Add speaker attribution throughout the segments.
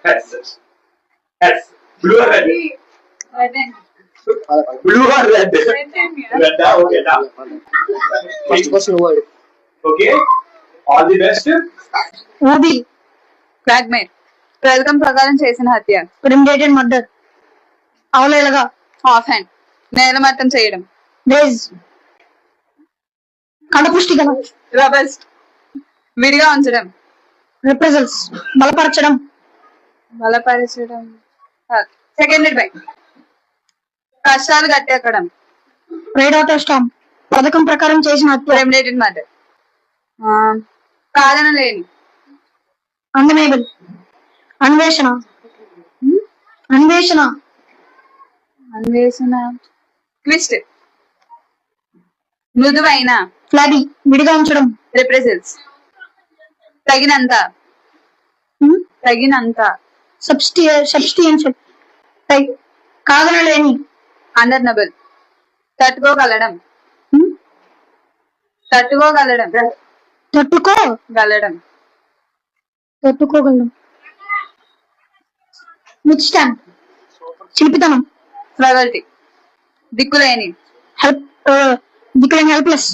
Speaker 1: Heads. Heads. Blue or red? Blue or red? Red. Okay. Now.
Speaker 2: First person word.
Speaker 1: Okay. All the best.
Speaker 3: ఊబి fragment ప్రేరకం ప్రకారం చేసిన హత్య
Speaker 2: Premeditated murder. అవలేలగా.
Speaker 3: Off hand నేలమట్టం చేయడం
Speaker 2: Raise. కండపుష్టి గల.
Speaker 3: రబస్ట్ విడిగా ఉంచడం
Speaker 2: Reprisals. బలపరచడం.
Speaker 3: బలపరచడం సెకండెడ్ బై కష్టాలు గట్టెక్కడం
Speaker 2: Raid out a storm. పథకం ప్రకారం చేసిన హత్య.
Speaker 3: ప్రెమిడేటెడ్ మర్డర్ కాదన లేని
Speaker 2: Undeniable. అన్వేషణ. అన్వేషణ.
Speaker 3: అన్వేషణ ట్విస్ట్ మృదువైన
Speaker 2: ఫ్లాబీ. విడిగా ఉంచడం.
Speaker 3: రిప్రెజెంట్స్ తగినంత తగినంత
Speaker 2: సబ్స్టియన్షియల్. కాదనలేని.
Speaker 3: అండర్నబుల్ తట్టుకోగలడం తట్టుకోగలడం
Speaker 2: తట్టుకోగలడం. మిత్స్టాండ్. చిలిపితనం.
Speaker 3: ఫ్రగల్టీ దిక్కులేని
Speaker 2: హెల్ప్లెస్.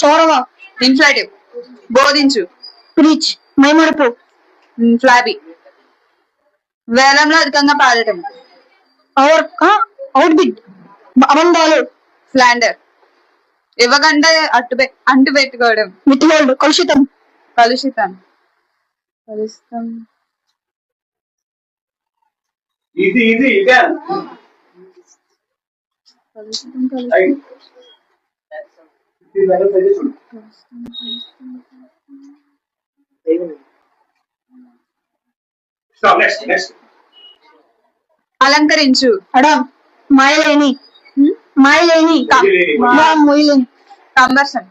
Speaker 2: చోరవ.
Speaker 3: ఇన్ఫ్లాటివ్ బోధించు
Speaker 2: ప్రీచ్. మైమడుపు.
Speaker 3: ఫ్లాబీ వేలంలో అధికంగా పాడటం
Speaker 2: అవుట్ బిడ్. అబంధాలు.
Speaker 3: ఫ్లాండర్ ఇవ్వకుండా అంటు పెట్టుకోవడం
Speaker 2: విత్హోల్డ్. కలుషితం.
Speaker 3: కలుషితం
Speaker 1: Easy. You can. Right. Stop. Next.
Speaker 3: అలంకరించు
Speaker 2: అడా. మాయలేని.
Speaker 1: Moyలేని.
Speaker 2: మొయ్యలేని.
Speaker 3: కంబర్షన్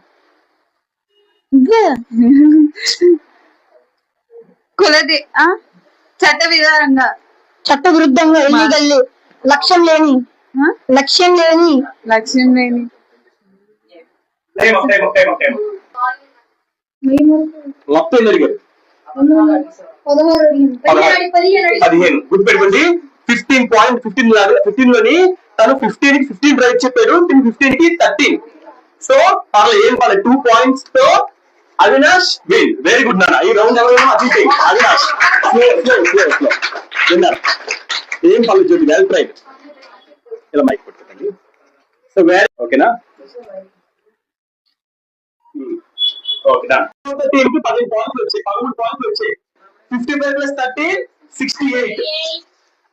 Speaker 3: కులది చట్ట విధానంగా
Speaker 2: చట్ట విరుద్ధంగా. ఇల్లీగల్లీ. లక్ష్యం లేని. లక్ష్యం లేని.
Speaker 3: లక్ష్యం లేని
Speaker 1: Time. మొత్తం ఎన్ని అడిగారు? 15. గుర్తుపెట్టుకోండి. 15 లోని తను 15 కి 15 రైట్ చెప్పాడు. 15 కి 13. సో పర్లేదు, ఏం పర్లేదు. 2 points తో అవినాష్ విన్. వెరీ గుడ్ నాన్న. ఈ రౌండ్ ఎవరైనా అది అవినాష్ విన్నారు. ఏం పర్లేదు చూడండి. Well tried. ఇలా మైక్ పెట్టుకోండి. సో వెరీ ఓకేనా? Okay done. 13 కి 10 పాయింట్లు వచ్చాయి. 13 పాయింట్లు వచ్చాయి. 55 + 13 68.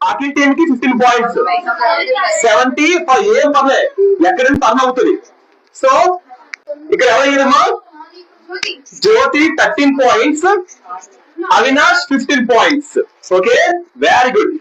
Speaker 1: ఆఖరి టీమ్ కి 15 పాయింట్స్. 70 ఏం పర్లేదు, ఎక్కడైనా టర్న్ అవుతుంది. సో ఇక్కడ ఎవరైనా జ్యోతి 13 points, Avinash 15 points. Okay, very good.